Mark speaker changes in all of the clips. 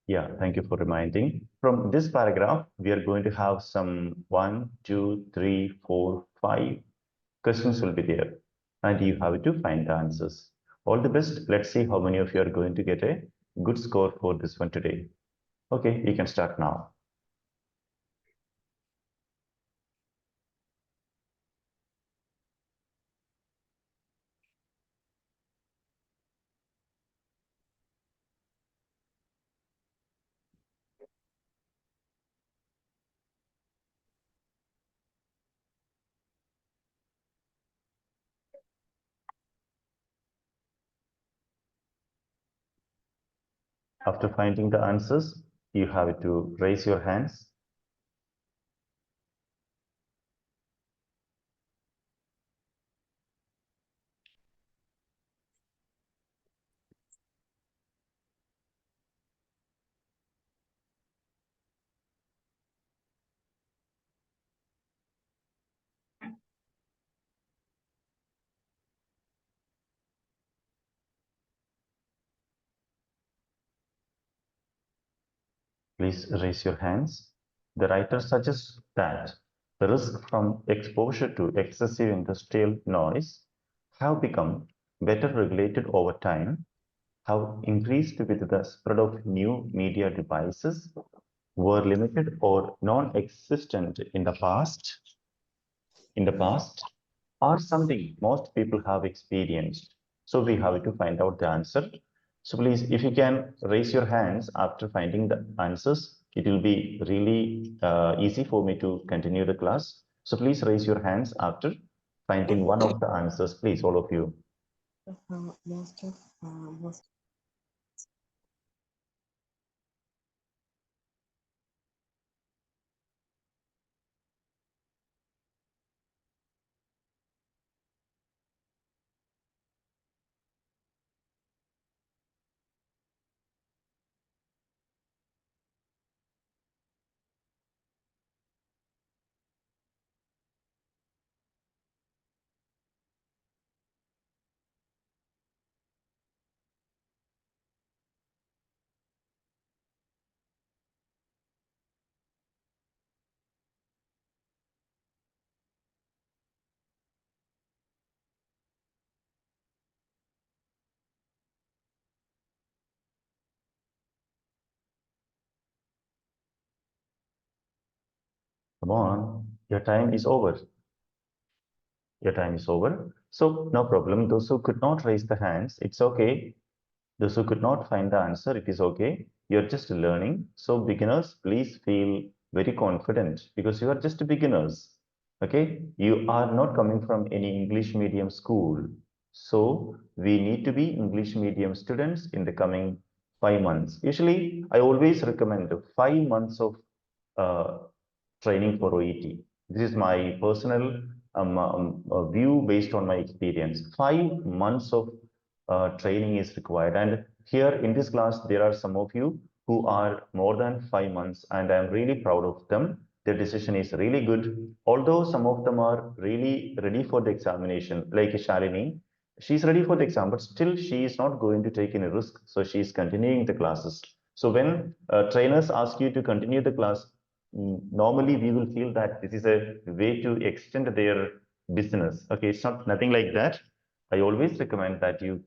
Speaker 1: Yeah, thank you for reminding. From this paragraph, we are going to have some 1, 2, 3, 4, 5 questions will be there, and you have to find the answers. All the best. Let's see how many of you are going to get a good score for this one today. Okay, you can start now. After finding the answers, you have to raise your hands. Please raise your hands. The writer suggests that the risk from exposure to excessive industrial noise have become better regulated over time, have increased with the spread of new media devices, were limited or non-existent in the past, or something most people have experienced. So we have to find out the answer. So please, if you can raise your hands after finding the answers, it will be really easy for me to continue the class. So please raise your hands after finding one of the answers, please, all of you.
Speaker 2: Most.
Speaker 1: Come on, your time is over. Your time is over. So no problem. Those who could not raise the hands, it's okay. Those who could not find the answer, it is okay. You're just learning. So beginners, please feel very confident because you are just beginners. Okay? You are not coming from any English medium school. So we need to be English medium students in the coming 5 months. Usually, I always recommend 5 months of uh, training for OET. This is my personal view based on my experience. 5 months of training is required. And here in this class, there are some of you who are more than 5 months, and I'm really proud of them. Their decision is really good. Although some of them are really ready for the examination, like Shalini, she's ready for the exam, but still she is not going to take any risk. So she is continuing the classes. So when trainers ask you to continue the class, normally we will feel that this is a way to extend their business. Okay, it's not nothing like that. I always recommend that you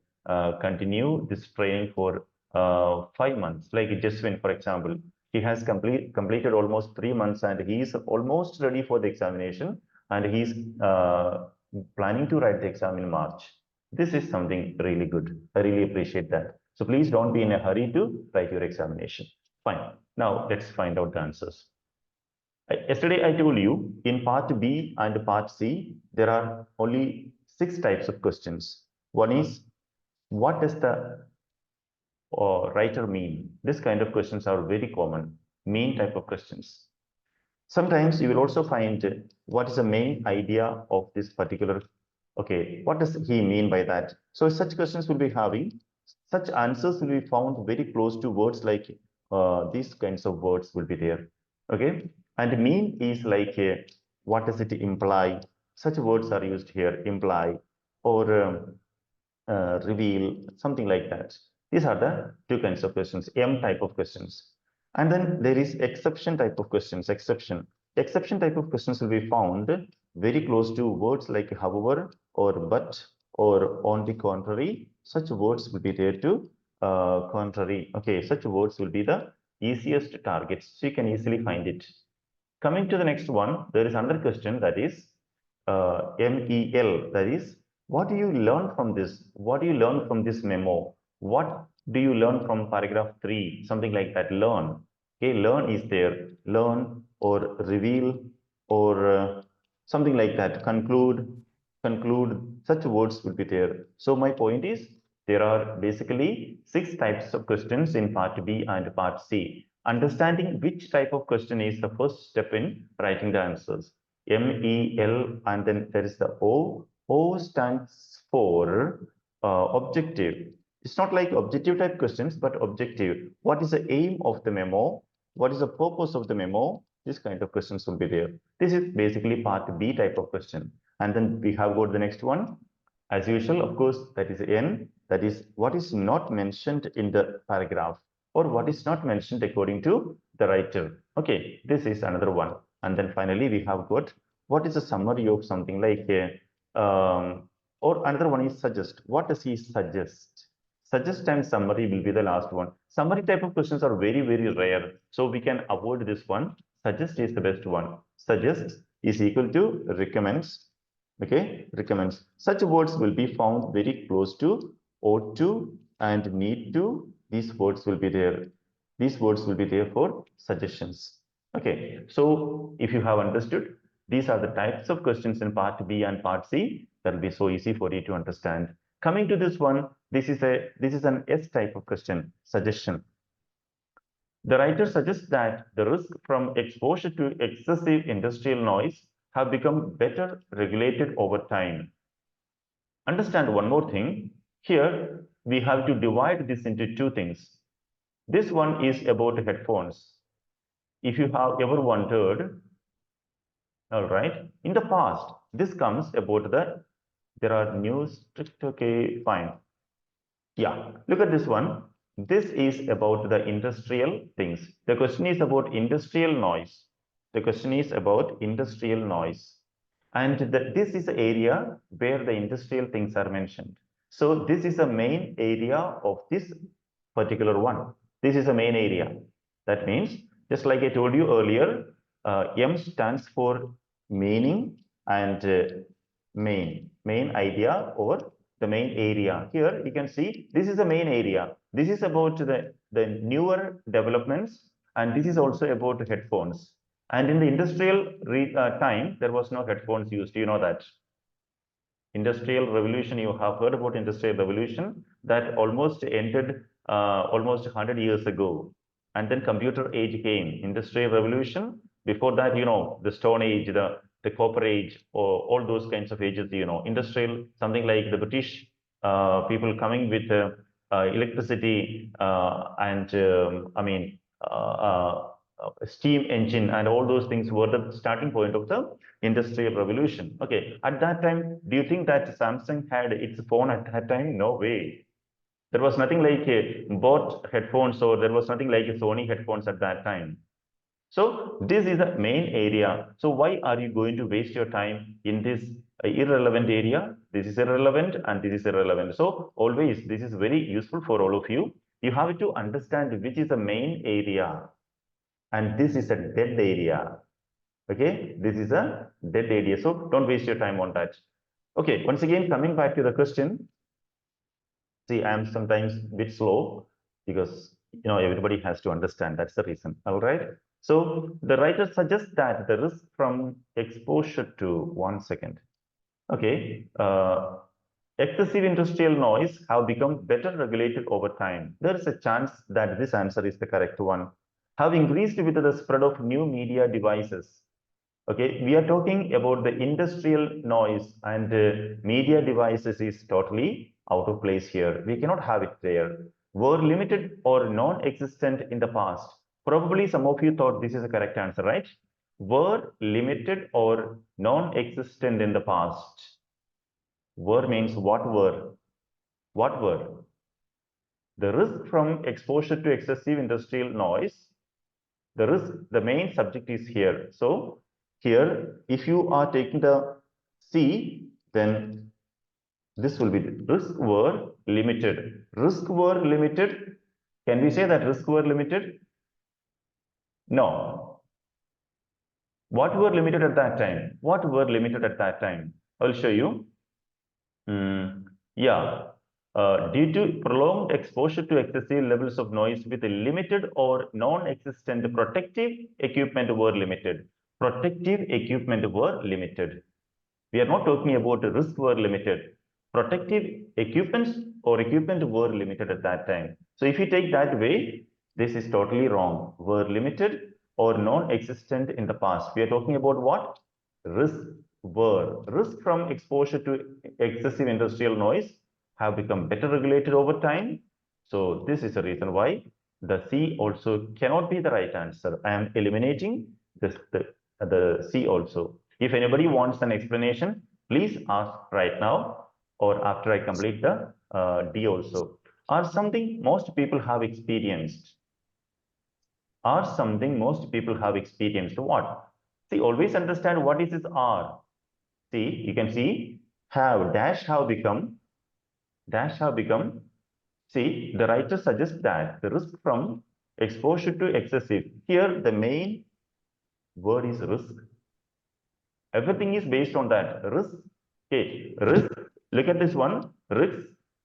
Speaker 1: continue this training for 5 months. Like Jaswin, for example, he has completed almost 3 months and he is almost ready for the examination, and he's planning to write the exam in March. This is something really good. I really appreciate that. So please don't be in a hurry to write your examination. Fine. Now let's find out the answers. Yesterday, I told you in part B and part C, there are only 6 types of questions. One is, what does the writer mean? This kind of questions are very common, mean type of questions. Sometimes you will also find what is the main idea of this particular, okay, what does he mean by that? So such questions will be having, such answers will be found very close to words like these kinds of words will be there, okay? And mean is like, what does it imply? Such words are used here, imply or reveal, something like that. These are the two kinds of questions, M type of questions. And then there is exception type of questions, exception. Exception type of questions will be found very close to words like however or but or on the contrary. Such words will be there to contrary. Okay, such words will be the easiest targets. So you can easily find it. Coming to the next one, there is another question that is MEL, that is, what do you learn from this? What do you learn from this memo? What do you learn from paragraph 3? Something like that, learn. Okay, learn is there, learn or reveal or something like that, conclude, such words will be there. So my point is, there are basically 6 types of questions in part B and part C. Understanding which type of question is the first step in writing the answers. MEL, and then there is the O. O stands for objective. It's not like objective type questions, but objective. What is the aim of the memo? What is the purpose of the memo? This kind of questions will be there. This is basically part B type of question. And then we have got the next one. As usual, of course, that is N. That is what is not mentioned in the paragraph or what is not mentioned according to the writer. Okay, this is another one. And then finally, we have got what is a summary of something like or another one is suggest. What does he suggest? Suggest and summary will be the last one. Summary type of questions are very, very rare. So we can avoid this one. Suggest is the best one. Suggest is equal to recommends. Okay, recommends. Such words will be found very close to ought to and need to. These words will be there. These words will be there for suggestions. Okay, so if you have understood, these are the types of questions in part B and part C. That will be so easy for you to understand. Coming to this one, this is an S type of question, suggestion. The writer suggests that the risk from exposure to excessive industrial noise have become better regulated over time. Understand one more thing. Here, we have to divide this into two things. This one is about headphones. If you have ever wondered, all right, in the past, this comes about there are new strict, okay, fine. Yeah, look at this one. This is about the industrial things. The question is about industrial noise. The question is about industrial noise. And this is the area where the industrial things are mentioned. So this is the main area of this particular one. This is the main area. That means, just like I told you earlier, M stands for meaning and main idea or the main area. Here you can see this is the main area. This is about the newer developments, and this is also about headphones. And in the industrial time, there was no headphones used. You know that. Industrial revolution, you have heard about industrial revolution that almost ended almost 100 years ago. And then computer age came, industrial revolution. Before that, you know, the stone age, the copper age, or all those kinds of ages, you know, industrial, something like the British people coming with electricity and I mean, steam engine and all those things were the starting point of the industrial revolution. Okay, at that time, do you think that Samsung had its phone at that time? No way. There was nothing like bought headphones, or there was nothing like Sony headphones at that time. So this is the main area. So why are you going to waste your time in this irrelevant area? This is irrelevant and this is irrelevant. So always, this is very useful for all of you. You have to understand which is the main area, and this is a dead area. Okay, this is a dead area. So don't waste your time on that. Okay, once again, coming back to the question. See, I am sometimes a bit slow because everybody has to understand. That's the reason. All right. So the writer suggests that the risk from exposure to 1 second. Okay. Excessive industrial noise have become better regulated over time. There is a chance that this answer is the correct one. Have increased with the spread of new media devices. Okay, we are talking about the industrial noise, and media devices is totally out of place here. We cannot have it there. Were limited or non-existent in the past. Probably some of you thought this is a correct answer, right? Were limited or non-existent in the past. Were means what were? What were? The risk from exposure to excessive industrial noise, the main subject is here. So here, if you are taking the C, then this will be the risk were limited. Risk were limited. Can we say that risk were limited? No. What were limited at that time? What were limited at that time? I'll show you. Yeah. Due to prolonged exposure to excessive levels of noise with limited or non-existent protective equipment were limited. Protective equipment were limited. We are not talking about the risk were limited. Protective equipments or equipment were limited at that time. So if you take that way, this is totally wrong. Were limited or non-existent in the past. We are talking about what? Risk were. Risk from exposure to excessive industrial noise have become better regulated over time. So this is the reason why the C also cannot be the right answer. I am eliminating the C also. If anybody wants an explanation, please ask right now or after I complete the D also. Or something most people have experienced. Or something most people have experienced. What? See, always understand what is this R. See, you can see have dash have become dash have become. See, the writer suggests that the risk from exposure to excessive. Here, the main word is risk. Everything is based on that risk. Okay, risk. Look at this one.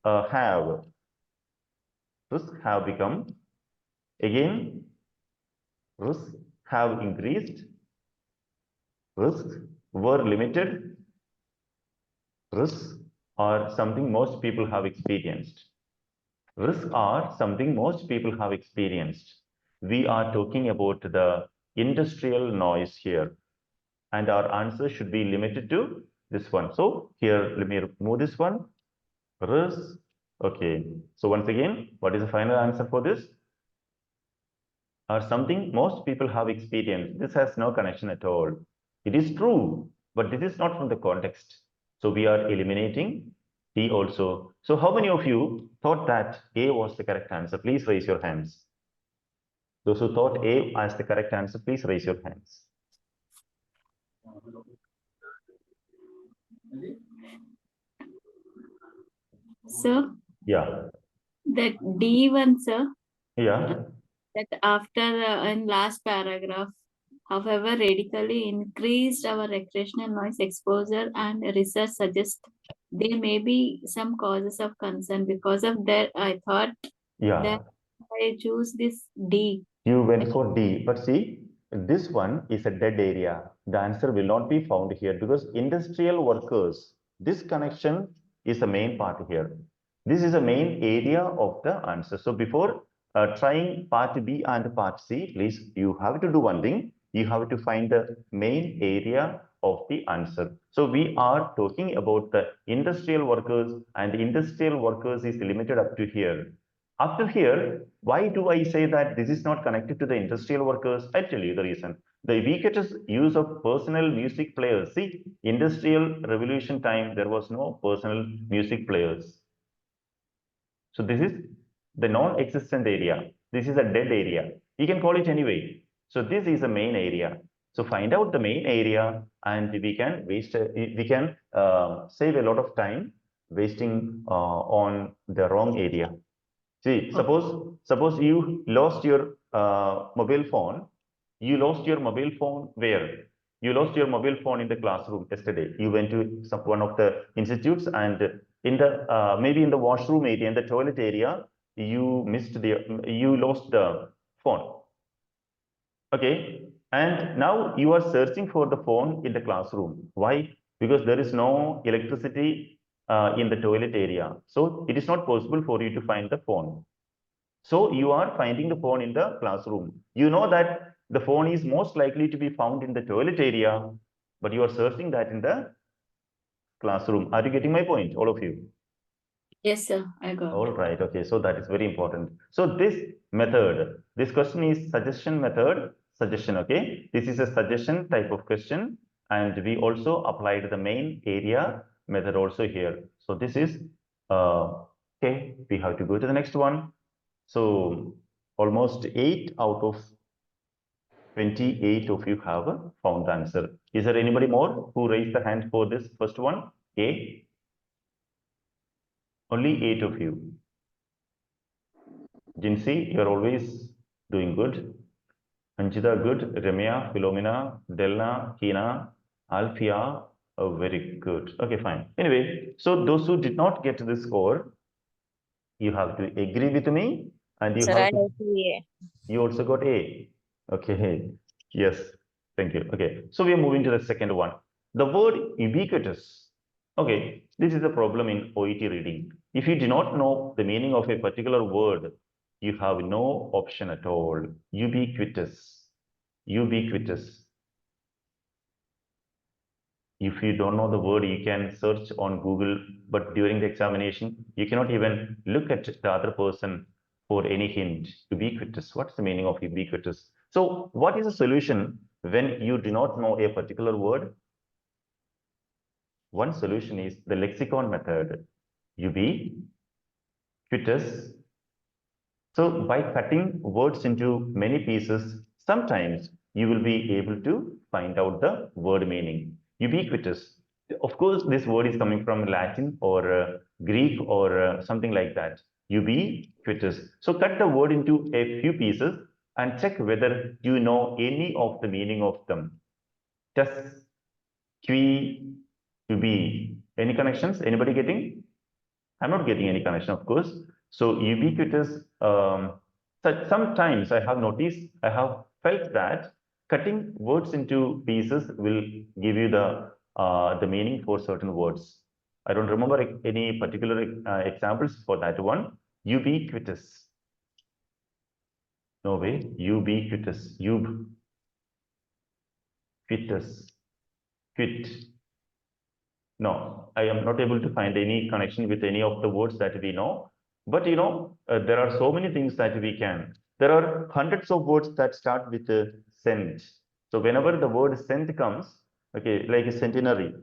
Speaker 1: Have risk have become. Again, risk have increased. Risk were limited. Risks are something most people have experienced. Risks are something most people have experienced. We are talking about the industrial noise here, and our answer should be limited to this one. So here, let me remove this one. Risk. Okay. So once again, what is the final answer for this? Or something most people have experienced. This has no connection at all. It is true, but this is not from the context. So we are eliminating D also. So how many of you thought that A was the correct answer? Please raise your hands. Those who thought A as the correct answer, please raise your hands.
Speaker 2: Sir,
Speaker 1: Yeah.
Speaker 2: that D1, sir,
Speaker 1: Yeah.
Speaker 2: that after in last paragraph, however, radically increased our recreational noise exposure and research suggests there may be some causes of concern. Because of that, I thought
Speaker 1: Yeah.
Speaker 2: that I choose this D.
Speaker 1: You went for D, but see, this one is a dead area. The answer will not be found here because industrial workers, this connection is the main part here. This is the main area of the answer. So before trying part B and part C, please, you have to do one thing. You have to find the main area of the answer. So we are talking about the industrial workers, and industrial workers is limited up to here. After here, why do I say that this is not connected to the industrial workers? I tell you the reason. The ubiquitous use of personal music players. See, industrial revolution time, there was no personal music players. So this is the non-existent area. This is a dead area. You can call it anyway. So this is the main area. So find out the main area, and we can save a lot of time wasting on the wrong area. See, suppose you lost your mobile phone. You lost your mobile phone where? You lost your mobile phone in the classroom yesterday. You went to one of the institutes, and in the maybe in the washroom area, in the toilet area, you lost the phone. Okay, and now you are searching for the phone in the classroom. Why? Because there is no electricity in the toilet area, so it is not possible for you to find the phone. So you are finding the phone in the classroom. You know that the phone is most likely to be found in the toilet area, but you are searching that in the classroom. Are you getting my point, all of you?
Speaker 2: Yes, sir, I got.
Speaker 1: All right, okay, so that is very important. So this method, this question is suggestion method, suggestion, okay? This is a suggestion type of question, and we also applied the main area method also here. So this is, okay, we have to go to the next one. So almost 8 out of 28 of you have found the answer. Is there anybody more who raised the hand for this first one? A? Only 8 of you. Jinsi, you're always doing good. Anjita, good. Ramya, Philomena, Delna, Hina, Alfia, very good. Okay, fine. Anyway, so those who did not get the score, you have to agree with me and you
Speaker 3: Sir,
Speaker 1: have
Speaker 3: I
Speaker 1: to,
Speaker 3: agree.
Speaker 1: you also got A. Okay, yes, thank you. Okay, so we are moving to the second one. The word ubiquitous. Okay, this is a problem in OET reading. If you do not know the meaning of a particular word, you have no option at all. Ubiquitous. Ubiquitous. If you don't know the word, you can search on Google, but during the examination, you cannot even look at the other person for any hint. Ubiquitous. What's the meaning of ubiquitous? So what is the solution when you do not know a particular word? One solution is the lexicon method. Ubiquitous. So by cutting words into many pieces, sometimes you will be able to find out the word meaning. Ubiquitous. Of course, this word is coming from Latin or Greek or something like that. Ubiquitous. So cut the word into a few pieces and check whether you know any of the meaning of them. Just qui, to be. Any connections? Anybody getting? I'm not getting any connection, of course. So ubiquitous, sometimes I have noticed, I have felt that cutting words into pieces will give you the meaning for certain words. I don't remember any particular examples for that one. Ubiquitous. No way. Ubiquitous. Ubiquitous. Quit. No, I am not able to find any connection with any of the words that we know. But there are so many things that we can. There are hundreds of words that start with cent. So whenever the word cent comes, okay, like a centenary,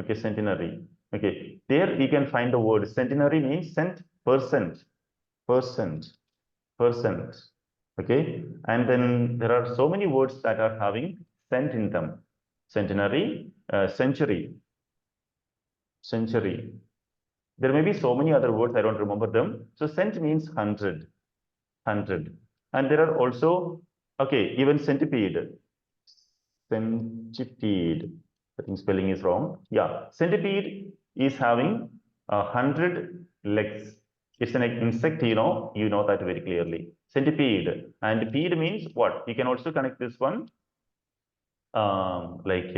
Speaker 1: okay, centenary. Okay, there you can find the word centenary means cent, percent, percent, percent. Okay, and then there are so many words that are having cent in them. Centenary, century, century. There may be so many other words, I don't remember them. So cent means 100, 100. And there are also, okay, even centipede. Centipede. I think spelling is wrong. Yeah, centipede is having 100 legs. It's an insect, you know that very clearly. Centipede. And pede means what? You can also connect this one like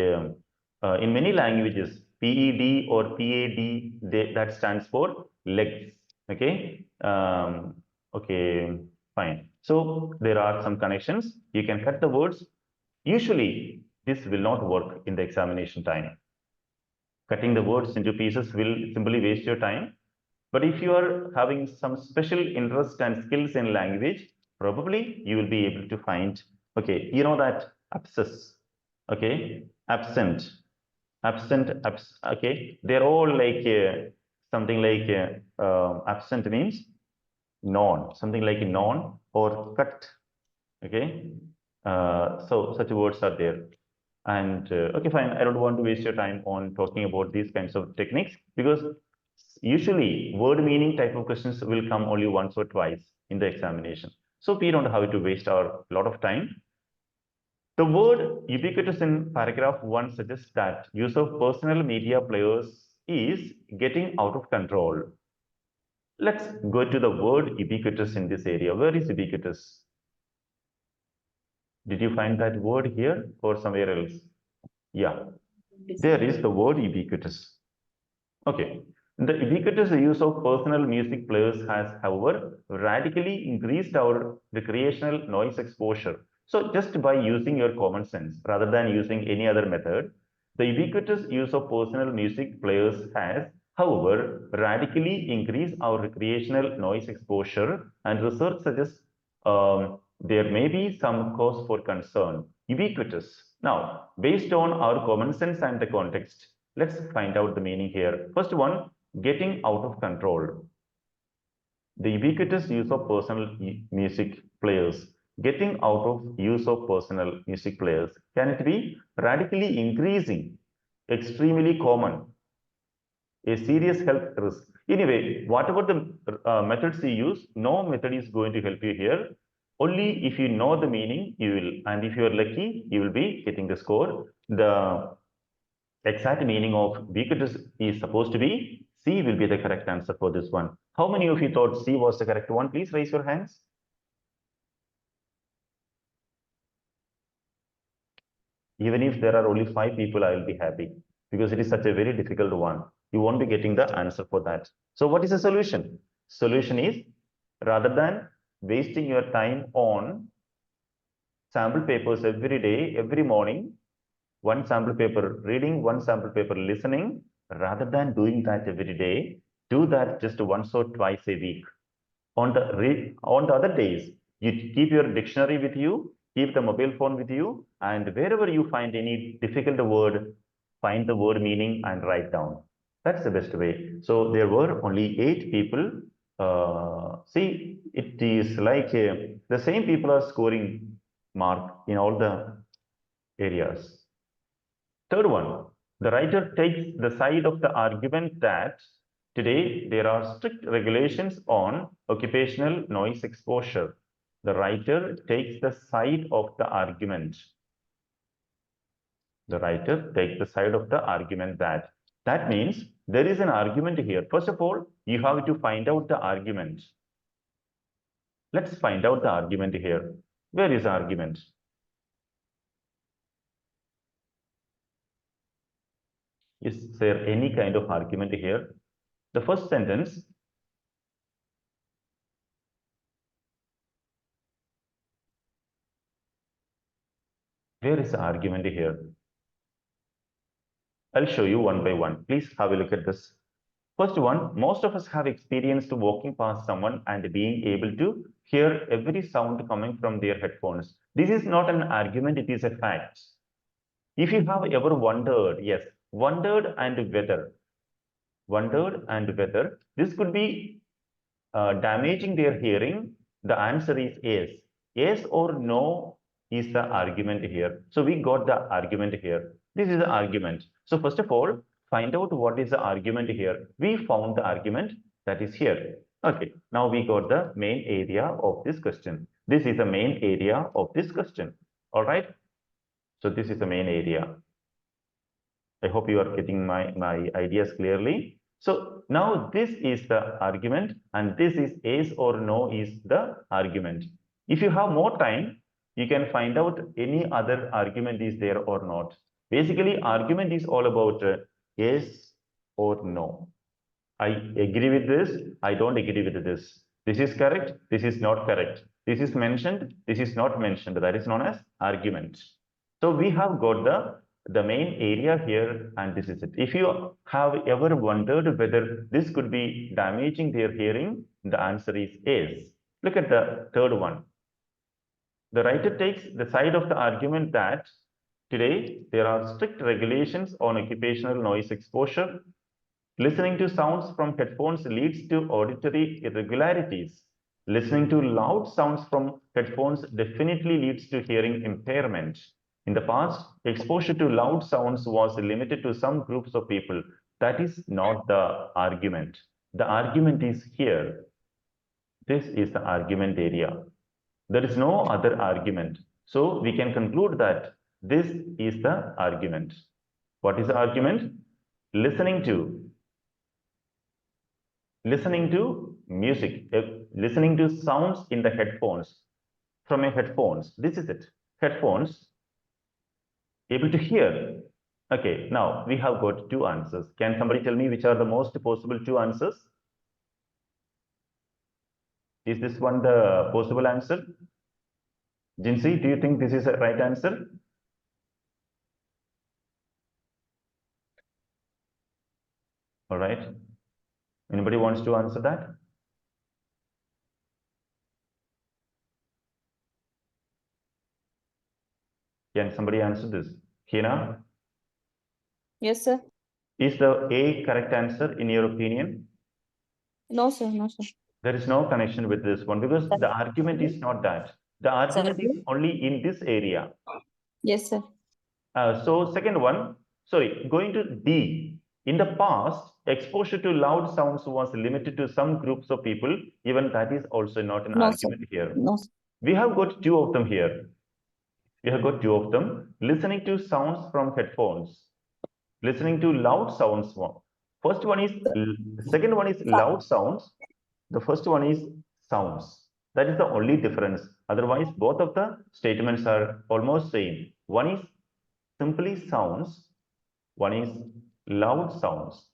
Speaker 1: in many languages, PED or PAD, that stands for legs. Okay. Okay, fine. So there are some connections. You can cut the words. Usually, this will not work in the examination time. Cutting the words into pieces will simply waste your time. But if you are having some special interest and skills in language, probably you will be able to find, okay, you know that abscess, okay, absent, okay, they're all like something like absent means non, something like non or cut, okay. So such words are there. And okay, fine. I don't want to waste your time on talking about these kinds of techniques because usually word meaning type of questions will come only once or twice in the examination. So we don't have to waste our lot of time. The word ubiquitous in paragraph 1 suggests that use of personal media players is getting out of control. Let's go to the word ubiquitous in this area. Where is ubiquitous? Did you find that word here or somewhere else? Yeah, there is the word ubiquitous. Okay. The ubiquitous use of personal music players has, however, radically increased our recreational noise exposure. So just by using your common sense rather than using any other method, the ubiquitous use of personal music players has, however, radically increased our recreational noise exposure, and research suggests there may be some cause for concern. Ubiquitous. Now, based on our common sense and the context, let's find out the meaning here. First one, getting out of control. The ubiquitous use of personal music players. Getting out of use of personal music players. Can it be radically increasing? Extremely common. A serious health risk. Anyway, whatever the methods you use, no method is going to help you here. Only if you know the meaning, you will, and if you are lucky, you will be getting the score. The exact meaning of ubiquitous is supposed to be C will be the correct answer for this one. How many of you thought C was the correct one? Please raise your hands. Even if there are only 5 people, I will be happy because it is such a very difficult one. You won't be getting the answer for that. So what is the solution? Solution is rather than wasting your time on sample papers every day, every morning, one sample paper reading, one sample paper listening, rather than doing that every day, do that just once or twice a week. On the other days, you keep your dictionary with you, keep the mobile phone with you, and wherever you find any difficult word, find the word meaning and write down. That's the best way. So there were only 8 people. See, it is like the same people are scoring mark in all the areas. Third one, the writer takes the side of the argument that today there are strict regulations on occupational noise exposure. The writer takes the side of the argument. The writer takes the side of the argument that. That means there is an argument here. First of all, you have to find out the argument. Let's find out the argument here. Where is the argument? Is there any kind of argument here? The first sentence, where is the argument here? I'll show you one by one. Please have a look at this. First one, most of us have experienced walking past someone and being able to hear every sound coming from their headphones. This is not an argument, it is a fact. If you have ever wondered, yes, wondered and whether this could be damaging their hearing, the answer is yes. Yes or no is the argument here. So we got the argument here. This is the argument. So first of all, find out what is the argument here. We found the argument that is here. Okay, now we got the main area of this question. This is the main area of this question. All right. So this is the main area. I hope you are getting my ideas clearly. So now this is the argument and this is yes or no is the argument. If you have more time, you can find out any other argument is there or not. Basically, argument is all about yes or no. I agree with this. I don't agree with this. This is correct. This is not correct. This is mentioned. This is not mentioned. That is known as argument. So we have got the main area here, and this is it. If you have ever wondered whether this could be damaging their hearing, the answer is yes. Look at the third one. The writer takes the side of the argument that today there are strict regulations on occupational noise exposure. Listening to sounds from headphones leads to auditory irregularities. Listening to loud sounds from headphones definitely leads to hearing impairment. In the past, exposure to loud sounds was limited to some groups of people. That is not the argument. The argument is here. This is the argument area. There is no other argument. So we can conclude that this is the argument. What is the argument? Listening to music, listening to sounds in the headphones, from a headphones. This is it. Headphones, able to hear. Okay, now we have got 2 answers. Can somebody tell me which are the most possible 2 answers? Is this one the possible answer? Jinsi, do you think this is the right answer? All right. Anybody wants to answer that? Can somebody answer this? Hina,
Speaker 3: Yes, sir.
Speaker 1: is the A correct answer in your opinion?
Speaker 3: No, sir. No, sir.
Speaker 1: There is no connection with this one because the argument is not that. The argument is only in this area.
Speaker 3: Yes, sir.
Speaker 1: So second one, sorry, going to D. In the past, exposure to loud sounds was limited to some groups of people. Even that is also not an
Speaker 3: No, sir.
Speaker 1: argument here.
Speaker 3: No, sir.
Speaker 1: We have got two of them here. We have got two of them. Listening to sounds from headphones. Listening to loud sounds. First one is, second one is loud sounds. The first one is sounds. That is the only difference. Otherwise, both of the statements are almost same. One is simply sounds. One is loud sounds.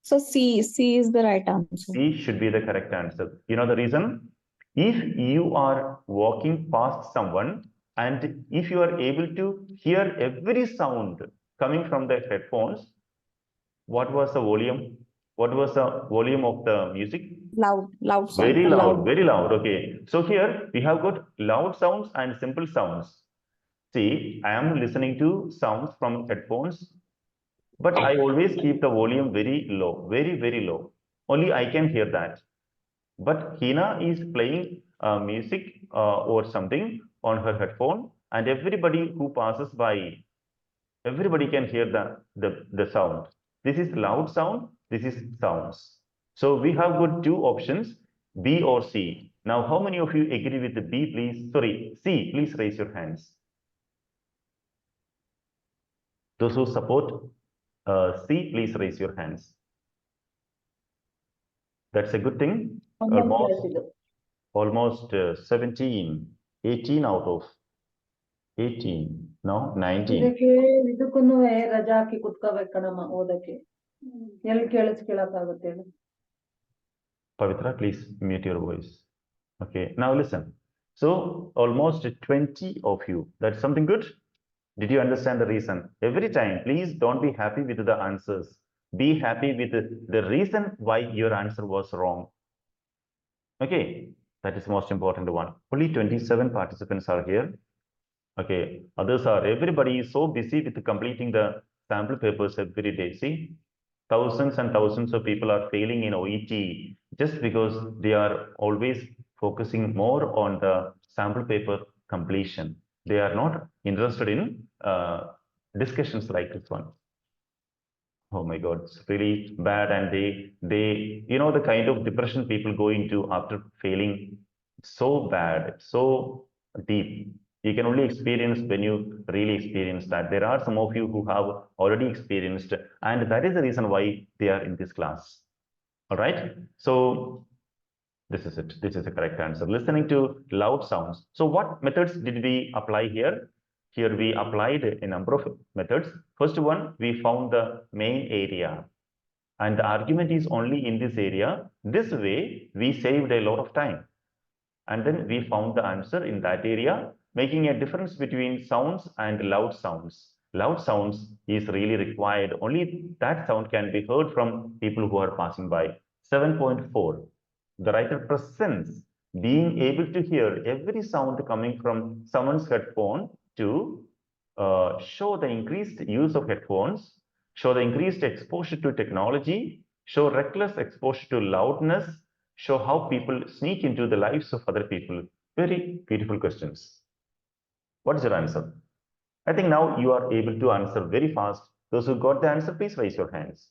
Speaker 3: So C is the right answer.
Speaker 1: C should be the correct answer. You know the reason? If you are walking past someone and if you are able to hear every sound coming from the headphones, what was the volume? What was the volume of the music?
Speaker 3: Loud sound.
Speaker 1: Very loud, very loud. Okay. So here we have got loud sounds and simple sounds. See, I am listening to sounds from headphones, but I always keep the volume very low, very, very low. Only I can hear that. But Hina is playing music or something on her headphone, and everybody who passes by, everybody can hear the sound. This is loud sound, this is sounds. So we have got two options, B or C. Now, how many of you agree with the B, please? Sorry, C, please raise your hands. Those who support C, please raise your hands. That's a good thing. Almost 17, 18 out of 18, no, 19.
Speaker 4: ಇದಕ್ಕೆ ಇದಕ್ಕೂನು ರಜಾ ಹಾಕಿ ಕುತ್ಕೋಬೇಕಣಮ್ಮ ಓದಕ್ಕೆ ಎಲ್ಲಿ ಕೇಳಿಸ್ಕೊಳಕ್ಕಾಗುತ್ತೆ ಹೇಳು.
Speaker 1: Pavitra, please mute your voice. Okay, now listen. So almost 20 of you. That's something good. Did you understand the reason? Every time, please don't be happy with the answers. Be happy with the reason why your answer was wrong. Okay, that is the most important one. Only 27 participants are here. Okay, others are, everybody is so busy with completing the sample papers every day. See, thousands and thousands of people are failing in OET just because they are always focusing more on the sample paper completion. They are not interested in discussions like this one. Oh my God, it's really bad. And they, you know, the kind of depression people go into after failing, it's so bad, it's so deep. You can only experience when you really experience that. There are some of you who have already experienced, and that is the reason why they are in this class. All right. So this is it. This is the correct answer. Listening to loud sounds. So what methods did we apply here? Here we applied a number of methods. First one, we found the main area. And the argument is only in this area. This way, we saved a lot of time. And then we found the answer in that area, making a difference between sounds and loud sounds. Loud sounds is really required. Only that sound can be heard from people who are passing by. 7.4. The writer presents being able to hear every sound coming from someone's headphone to show the increased use of headphones, show the increased exposure to technology, show reckless exposure to loudness, show how people sneak into the lives of other people. Very beautiful questions. What is your answer? I think now you are able to answer very fast. Those who got the answer, please raise your hands.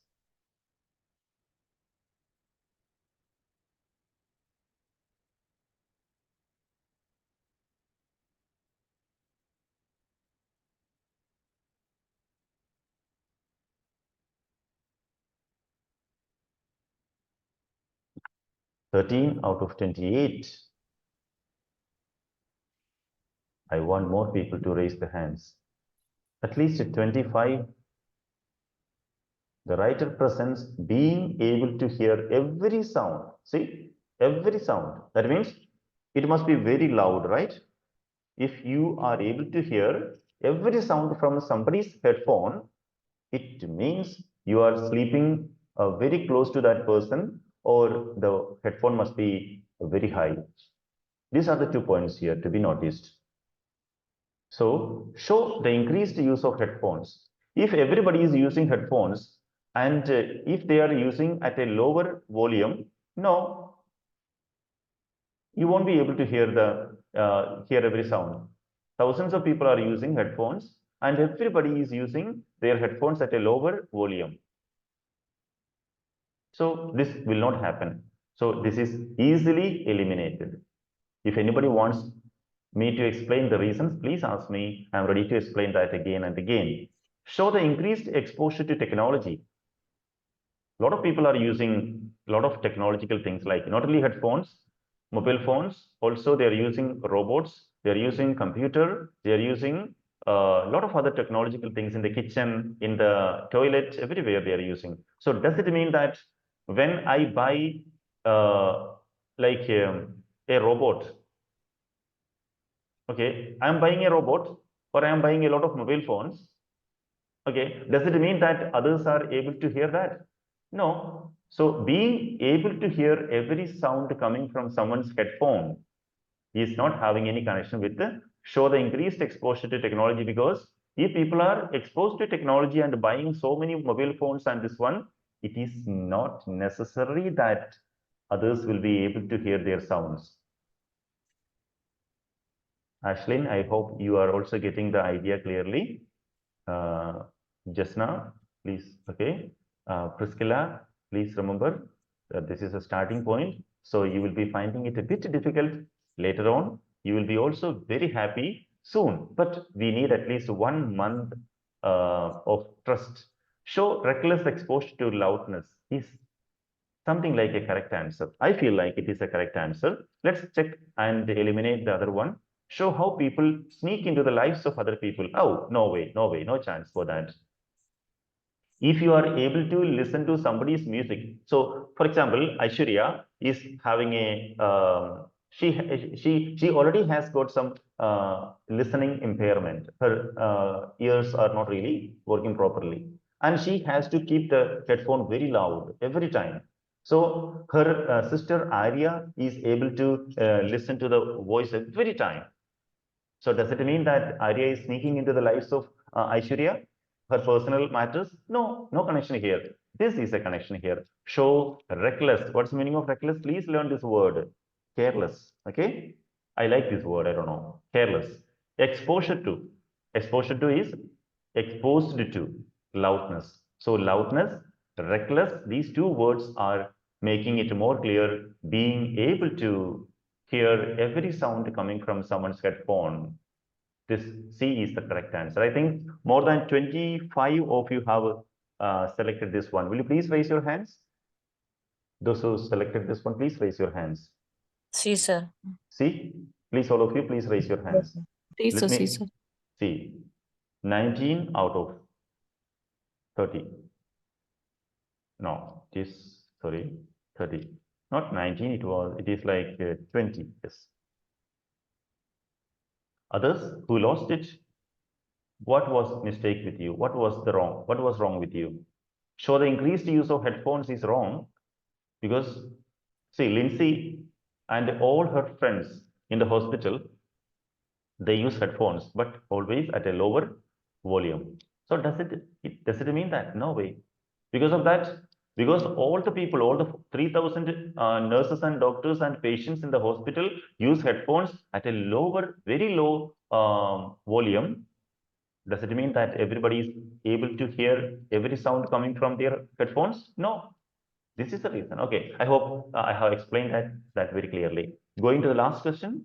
Speaker 1: "13 out of 28. I want more people to raise the hands. At least 25. The writer presents being able to hear every sound. See, every sound. That means it must be very loud, right? If you are able to hear every sound from somebody's headphone, it means you are sleeping very close to that person, or the headphone must be very high. These are the 2 points here to be noticed. So show the increased use of headphones. If everybody is using headphones and if they are using at a lower volume, no, you won't be able to hear hear every sound. Thousands of people are using headphones, and everybody is using their headphones at a lower volume. So this will not happen. So this is easily eliminated. If anybody wants me to explain the reasons, please ask me. I'm ready to explain that again and again. Show the increased exposure to technology. A lot of people are using a lot of technological things, like not only headphones, mobile phones, also they're using robots, they're using computer, they're using a lot of other technological things in the kitchen, in the toilet, everywhere they are using. So does it mean that when I buy like a robot, okay, I'm buying a robot or I'm buying a lot of mobile phones, okay, does it mean that others are able to hear that? No. So being able to hear every sound coming from someone's headphone is not having any connection with the show the increased exposure to technology, because if people are exposed to technology and buying so many mobile phones and this one, it is not necessary that others will be able to hear their sounds. Ashlyn, I hope you are also getting the idea clearly. Jasna, please, okay. Priscilla, please remember that this is a starting point. So you will be finding it a bit difficult later on. You will be also very happy soon, but we need at least 1 month of trust. Show reckless exposure to loudness is something like a correct answer. I feel like it is a correct answer. Let's check and eliminate the other one. Show how people sneak into the lives of other people. Oh, no way, no way, no chance for that. If you are able to listen to somebody's music, so for example, Aishwarya is having a she already has got some listening impairment. Her ears are not really working properly, and she has to keep the headphone very loud every time. So her sister Arya is able to listen to the voice every time. So does it mean that Arya is sneaking into the lives of Aishwarya, her personal matters? No, no connection here. This is a connection here. Show reckless. What's the meaning of reckless? Please learn this word. Careless. Okay. I like this word. I don't know. Careless. Exposure to. Exposure to is exposed to loudness. So loudness, reckless. These two words are making it more clear. Being able to hear every sound coming from someone's headphone. This C is the correct answer. I think more than 25 of you have selected this one. Will you please raise your hands? Those who selected this one, please raise your hands.
Speaker 5: See, sir.
Speaker 1: See, please, all of you, please raise your hands.
Speaker 3: See,
Speaker 1: Let
Speaker 3: sir,
Speaker 1: me
Speaker 3: see, sir.
Speaker 1: see. 19 out of 30. No, it is, sorry, 30. Not 19, it is like 20, yes. Others who lost it, what was mistake with you? What was wrong with you? Sure, the increased use of headphones is wrong because, see, Lindsay and all her friends in the hospital, they use headphones, but always at a lower volume. So does it mean that? No way. Because of that, because all the people, all the 3,000 nurses and doctors and patients in the hospital use headphones at a lower, very low volume. Does it mean that everybody is able to hear every sound coming from their headphones? No. This is the reason. Okay, I hope I have explained that very clearly. Going to the last question.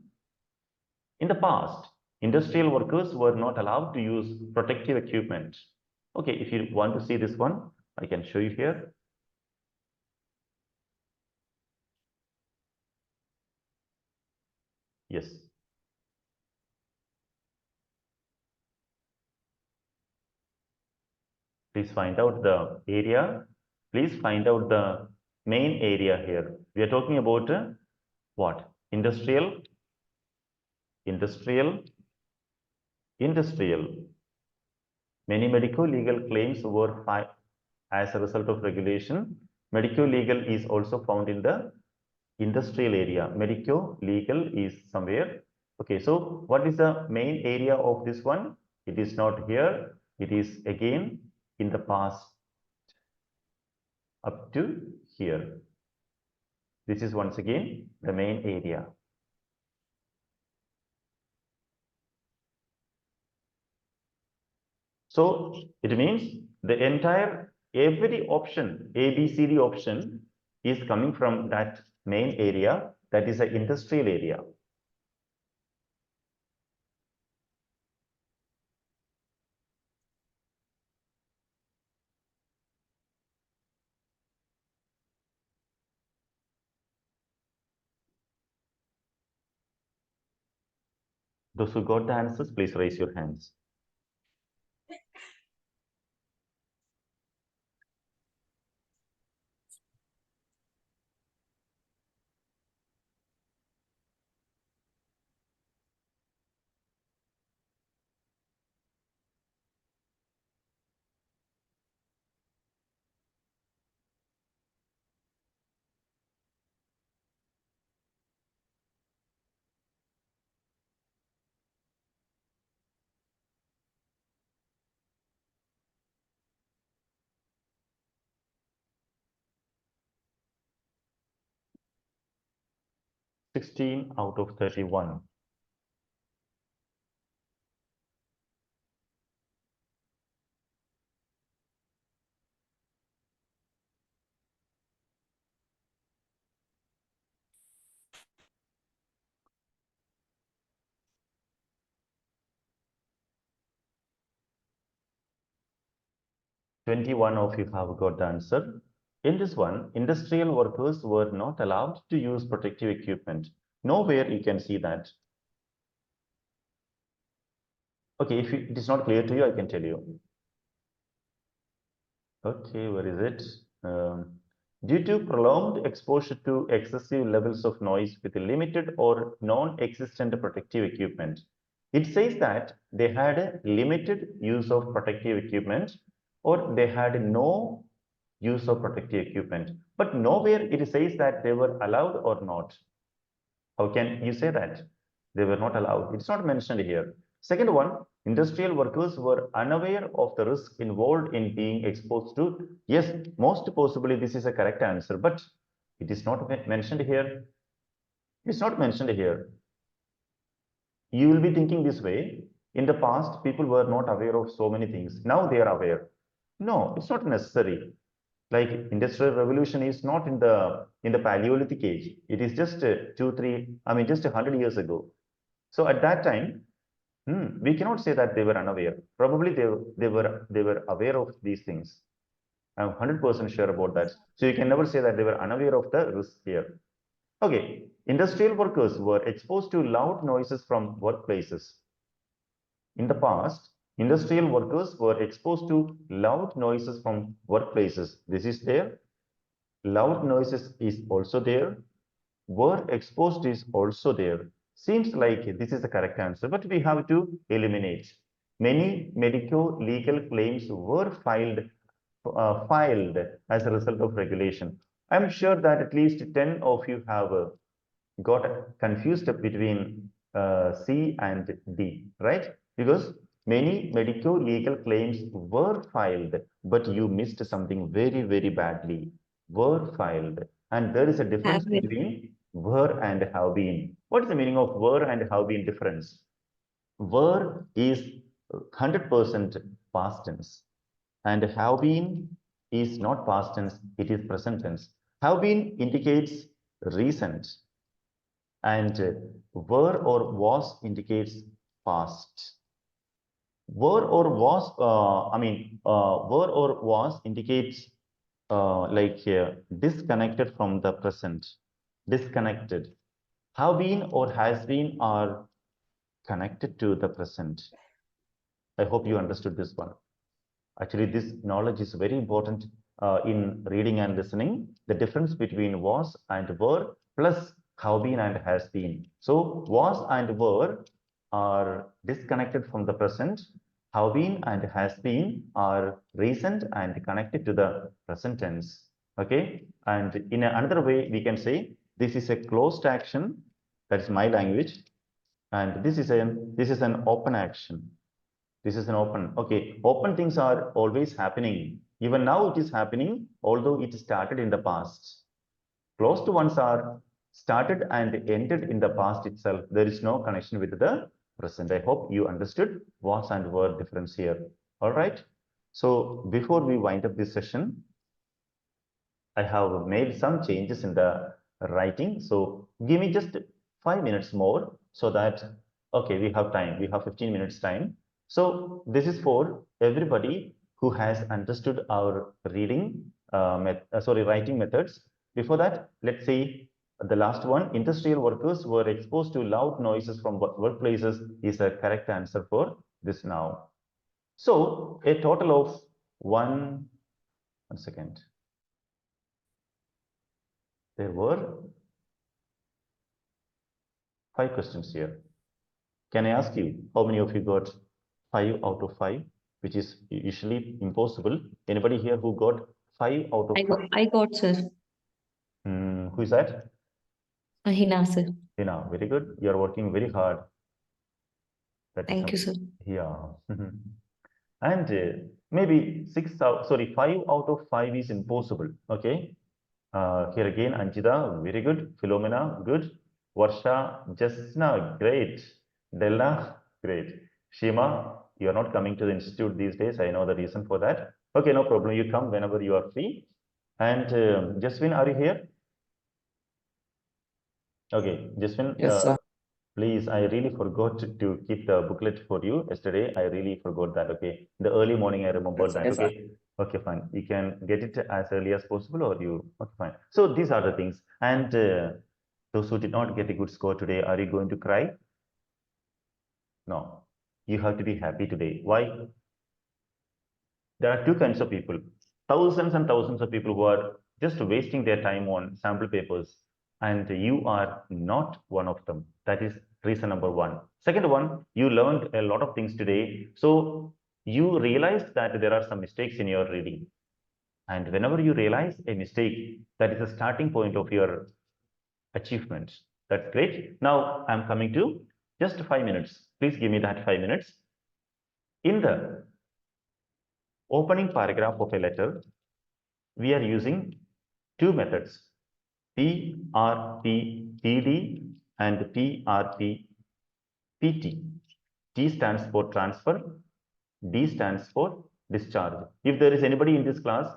Speaker 1: In the past, industrial workers were not allowed to use protective equipment. Okay, if you want to see this one, I can show you here. Yes. Please find out the area. Please find out the main area here. We are talking about what? Industrial. Many medico-legal claims were filed as a result of regulation. Medico-legal is also found in the industrial area. Medico-legal is somewhere. Okay, so what is the main area of this one? It is not here. It is again in the past up to here. This is once again the main area. So it means the entire, every option, A, B, C, D option is coming from that main area, that is an industrial area. Those who got the answers, please raise your hands. (16 out of 31). (21 of you have got the answer. In this one, industrial workers were not allowed to use protective equipment. Nowhere you can see that. Okay, if it is not clear to you, I can tell you. Okay, where is it? Due to prolonged exposure to excessive levels of noise with limited or non-existent protective equipment. It says that they had a limited use of protective equipment, or they had no use of protective equipment. But nowhere it says that they were allowed or not. How can you say that? They were not allowed. It's not mentioned here. Second one, industrial workers were unaware of the risk involved in being exposed to. Yes, most possibly this is a correct answer, but it is not mentioned here. It's not mentioned here. You will be thinking this way. In the past, people were not aware of so many things. Now they are aware. No, it's not necessary. Like industrial revolution is not in the Paleolithic age. It is just just 100 years ago. So at that time, we cannot say that they were unaware. Probably they were aware of these things. I'm 100% sure about that. So you can never say that they were unaware of the risk here. Okay, industrial workers were exposed to loud noises from workplaces. In the past, industrial workers were exposed to loud noises from workplaces. This is there. Loud noises is also there. Were exposed is also there. Seems like this is the correct answer, but we have to eliminate. Many medico-legal claims were filed as a result of regulation. I'm sure that at least 10 of you have got confused between C and D, right? Because many medico-legal claims were filed, but you missed something very, very badly. Were filed. And there is a difference
Speaker 3: Have been.
Speaker 1: between were and have been. What is the meaning of were and have been difference? Were is 100% past tense, and have been is not past tense, it is present tense. Have been indicates recent, and were or was indicates past. Were or was, were or was indicates disconnected from the present, disconnected. Have been or has been are connected to the present. I hope you understood this one. Actually, this knowledge is very important in reading and listening. The difference between was and were plus have been and has been. So was and were are disconnected from the present. Have been and has been are recent and connected to the present tense. Okay. And in another way, we can say this is a closed action. That's my language. And this is an open action. This is an open. Okay, open things are always happening. Even now it is happening, although it started in the past. Closed ones are started and ended in the past itself. There is no connection with the present. I hope you understood was and were difference here. All right. So before we wind up this session, I have made some changes in the writing. So give me just 5 minutes more so that, okay, we have time. We have 15 minutes time. So this is for everybody who has understood our reading, writing methods. Before that, let's say the last one, industrial workers were exposed to loud noises from workplaces is a correct answer for this now. So a total of one second. There were 5 questions here. Can I ask you, how many of you got 5 out of 5, which is usually impossible? Anybody here who got 5 out of 5?
Speaker 3: I got, sir.
Speaker 1: Who is that?
Speaker 3: Hina, sir.
Speaker 1: Hina, very good. You are working very hard. That is
Speaker 3: Thank you, sir.
Speaker 1: yeah. And maybe 5 out of 5 is impossible. Okay. Here again, Anjita, very good. Philomena, good. Varsha, Jasna, great. Della, great. Shima, you are not coming to the institute these days. I know the reason for that. Okay, no problem. You come whenever you are free. And Jaswin, are you here? Okay, Jaswin,
Speaker 5: Yes, sir.
Speaker 1: please, I really forgot to keep the booklet for you yesterday. I really forgot that. Okay, the early morning, I remembered that.
Speaker 5: Yes, sir.
Speaker 1: Okay, okay, fine. You can get it as early as possible, or you. Okay, fine. So these are the things. And those who did not get a good score today, are you going to cry? No, you have to be happy today. Why? There are two kinds of people, thousands and thousands of people who are just wasting their time on sample papers, and you are not one of them. That is reason number one. Second one, you learned a lot of things today, so you realized that there are some mistakes in your reading, and whenever you realize a mistake, that is the starting point of your achievement. That's great. Now I'm coming to just 5 minutes. Please give me that 5 minutes. In the opening paragraph of a letter, we are using two methods, PRPPD and PRPPT. T stands for transfer, D stands for discharge. If there is anybody in this class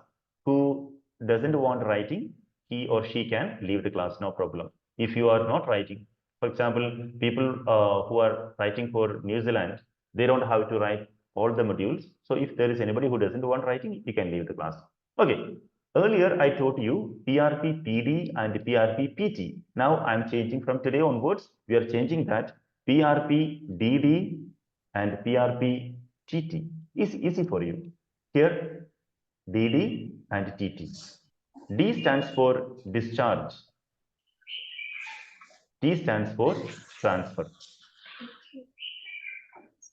Speaker 1: who doesn't want writing, he or she can leave the class, no problem. If you are not writing, for example, people who are writing for New Zealand, they don't have to write all the modules. So if there is anybody who doesn't want writing, you can leave the class. Okay. Earlier, I taught you PRP-PD and PRP-PT. Now I'm changing from today onwards. We are changing that PRP-DD and PRP-TT. Is easy for you. Here, DD and TT. D stands for discharge. T stands for transfer.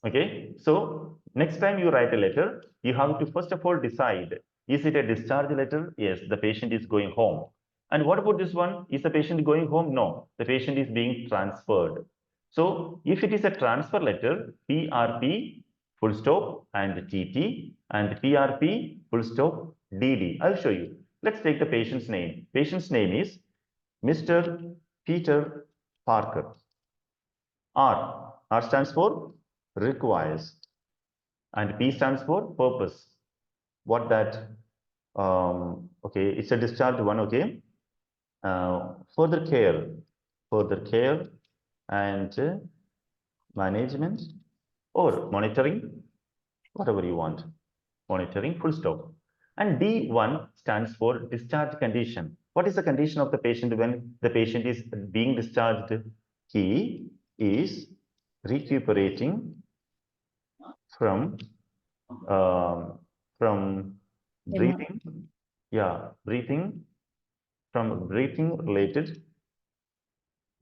Speaker 1: Okay, so next time you write a letter, you have to first of all decide, is it a discharge letter? Yes, the patient is going home. And what about this one? Is the patient going home? No, the patient is being transferred. So if it is a transfer letter, PRP full stop and TT and PRP full stop DD. I'll show you. Let's take the patient's name. Patient's name is Mr. Peter Parker. R stands for requires, and P stands for purpose. What that? Okay, it's a discharge one. Okay, further care, and management or monitoring, whatever you want. Monitoring, full stop. And D1 stands for discharge condition. What is the condition of the patient when the patient is being discharged? He is recuperating from breathing, breathing, from breathing related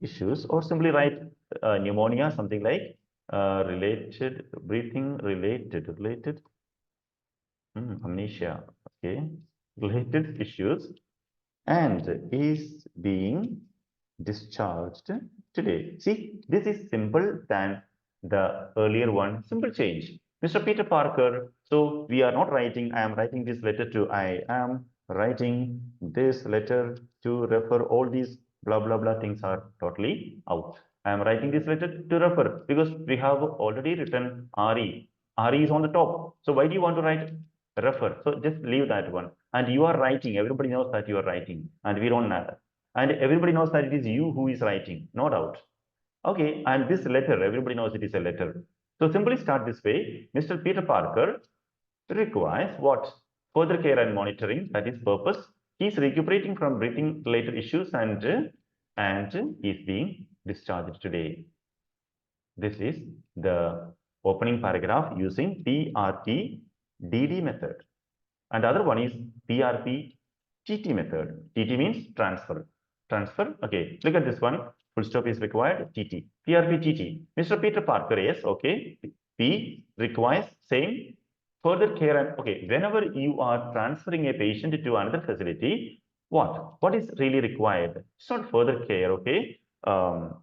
Speaker 1: issues, or simply write pneumonia, something like breathing related amnesia, okay, related issues, and is being discharged today. See, this is simple than the earlier one. Simple change. Mr. Peter Parker. So we are not writing, I am writing this letter to, I am writing this letter to refer. All these blah, blah, blah things are totally out. I am writing this letter to refer because we have already written RE. RE is on the top. So why do you want to write refer? So just leave that one. And you are writing. Everybody knows that you are writing, and we don't know that. And everybody knows that it is you who is writing, no doubt. Okay, and this letter, everybody knows it is a letter. So simply start this way. Mr. Peter Parker requires what? Further care and monitoring. That is purpose. He is recuperating from breathing-related issues and is being discharged today. This is the opening paragraph using PRP-DD method. And the other one is PRP-TT method. TT means transfer. Transfer. Okay, look at this one. Full stop is required. TT. PRP-TT. Mr. Peter Parker, yes, okay. P requires same further care. And okay, whenever you are transferring a patient to another facility, what is really required? It's not further care, okay.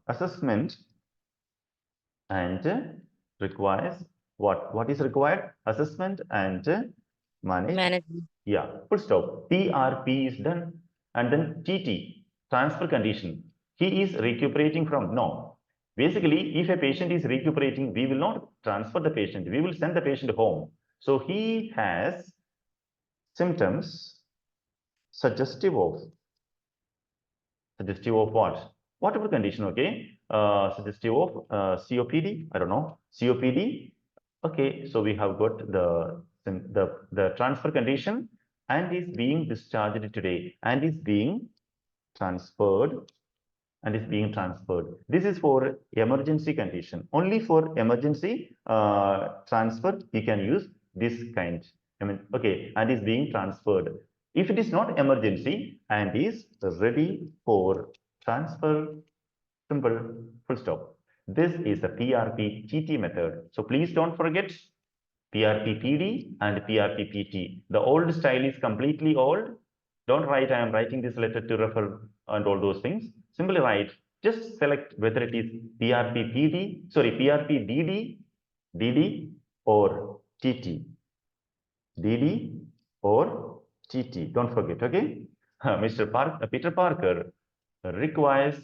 Speaker 1: Assessment and requires what is required? Assessment and management. Yeah, full stop. PRP is done, and then TT, transfer condition. He is recuperating from. No, basically, if a patient is recuperating, we will not transfer the patient. We will send the patient home. So he has symptoms suggestive of what? Whatever condition, okay? Suggestive of COPD, I don't know, COPD. Okay, so we have got the transfer condition and is being discharged today and is being transferred This is for emergency condition. Only for emergency transfer, you can use this kind. Okay, and is being transferred. If it is not emergency and is ready for transfer, simple, full stop. This is the PRP-TT method. So please don't forget PRP-PD and PRP-PT. The old style is completely old. Don't write, I am writing this letter to refer and all those things. Simply write, just select whether it is PRP-PD, sorry, PRP-DD, DD or TT. DD or TT. Don't forget, okay? Peter Parker requires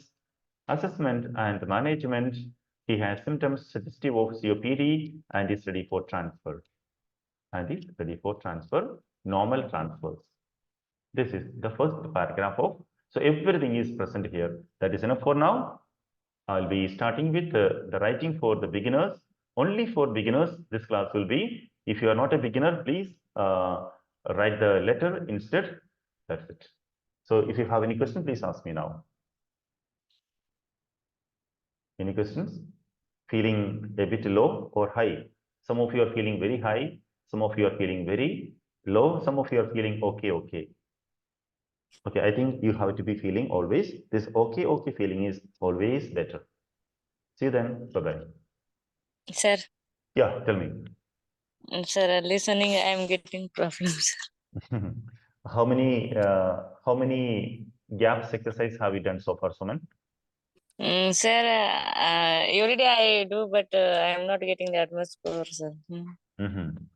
Speaker 1: assessment and management. He has symptoms suggestive of COPD and is ready for transfer. Normal transfers. This is the first paragraph of. So everything is present here. That is enough for now. I'll be starting with the writing for the beginners. Only for beginners, this class will be. If you are not a beginner, please write the letter instead. That's it. So if you have any question, please ask me now. Any questions? Feeling a bit low or high? Some of you are feeling very high. Some of you are feeling very low. Some of you are feeling okay. Okay, I think you have to be feeling always. This okay feeling is always better. See you then. Bye-bye.
Speaker 5: Sir.
Speaker 1: Yeah, tell me.
Speaker 5: Sir, listening, I am getting problems.
Speaker 1: How many gaps exercise have you done so far, Suman?
Speaker 5: Sir, every day I do, but I am not getting that much score, sir.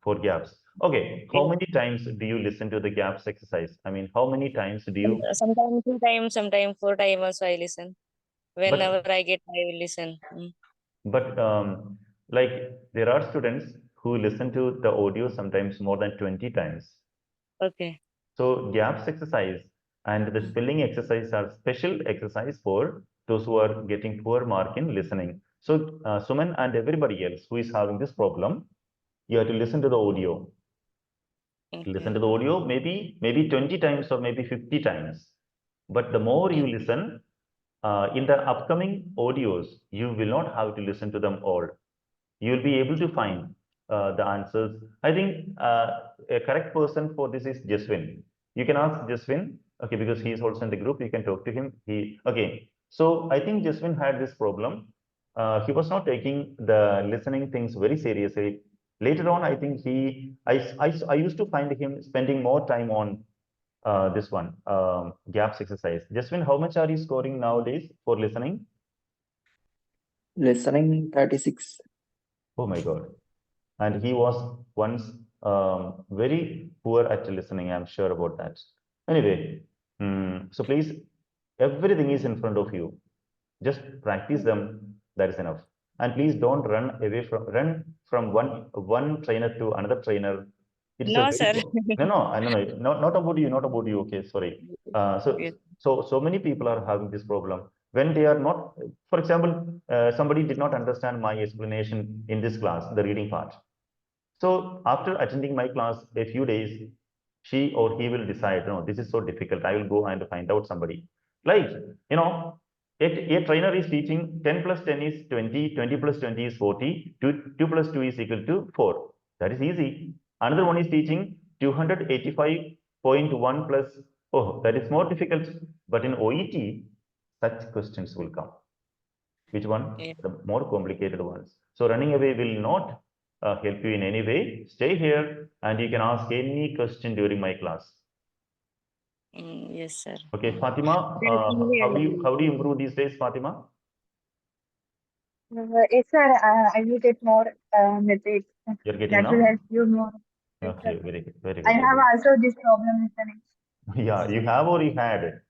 Speaker 1: 4 gaps. Okay, how many times do you listen to the gaps exercise? I mean, how many times do you?
Speaker 5: Sometimes 2 times, sometimes 4 times also I listen. Whenever I get, I will listen.
Speaker 1: But like there are students who listen to the audio sometimes more than 20 times.
Speaker 5: Okay.
Speaker 1: So gaps exercise and the spelling exercise are special exercise for those who are getting poor mark in listening. So Suman and everybody else who is having this problem, you have to listen to the audio.
Speaker 5: Okay.
Speaker 1: Listen to the audio maybe 20 times or maybe 50 times. But the more you listen, in the upcoming audios, you will not have to listen to them all. You will be able to find the answers. I think a correct person for this is Jaswin. You can ask Jaswin, okay, because he is also in the group. You can talk to him. Okay. So I think Jaswin had this problem. He was not taking the listening things very seriously. Later on, I think I used to find him spending more time on this one, gaps exercise. Jaswin, how much are you scoring nowadays for listening?
Speaker 6: Listening 36.
Speaker 1: Oh my God. And he was once very poor at listening. I'm sure about that. Anyway, so please, everything is in front of you. Just practice them. That is enough. And please don't run from one trainer to another trainer. It's
Speaker 5: No,
Speaker 1: a
Speaker 5: sir.
Speaker 1: not about you, not about you. Okay, sorry.
Speaker 5: Yes.
Speaker 1: So many people are having this problem when they are not. For example, somebody did not understand my explanation in this class, the reading part. So after attending my class a few days, she or he will decide, no, this is so difficult. I will go and find out somebody. Like, a trainer is teaching 10 plus 10 is 20, 20 plus 20 is 40, 2 plus 2 is equal to 4. That is easy. Another one is teaching 285.1 plus, oh, that is more difficult. But in OET, such questions will come. Which one?
Speaker 5: Yeah.
Speaker 1: The more complicated ones. So running away will not help you in any way. Stay here and you can ask any question during my class.
Speaker 5: Yes, sir.
Speaker 1: Okay, Fatima,
Speaker 5: Definitely
Speaker 1: how
Speaker 5: I
Speaker 1: do you
Speaker 5: will.
Speaker 1: how do you improve these days, Fatima?
Speaker 6: Yes, sir. I will get more methods.
Speaker 1: You're getting
Speaker 6: That will
Speaker 1: now?
Speaker 6: help you more. Yes,
Speaker 1: Okay,
Speaker 6: sir.
Speaker 1: very good, very
Speaker 6: I
Speaker 1: good.
Speaker 6: have also this problem listening.
Speaker 1: Yeah, you have or you had?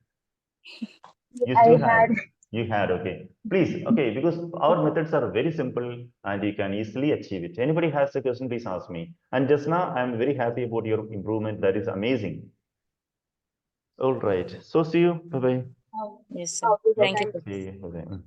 Speaker 1: You
Speaker 6: I
Speaker 1: still
Speaker 6: had.
Speaker 1: had. You had, okay. Please, okay, because our methods are very simple and you can easily achieve it. Anybody has a question, please ask me. And just now, I'm very happy about your improvement. That is amazing. All right. So see you. Bye-bye.
Speaker 5: Yes, sir.
Speaker 6: Okay, sir.
Speaker 5: Thank you,
Speaker 6: Thank
Speaker 5: sir.
Speaker 6: you.
Speaker 1: See you. Bye-bye.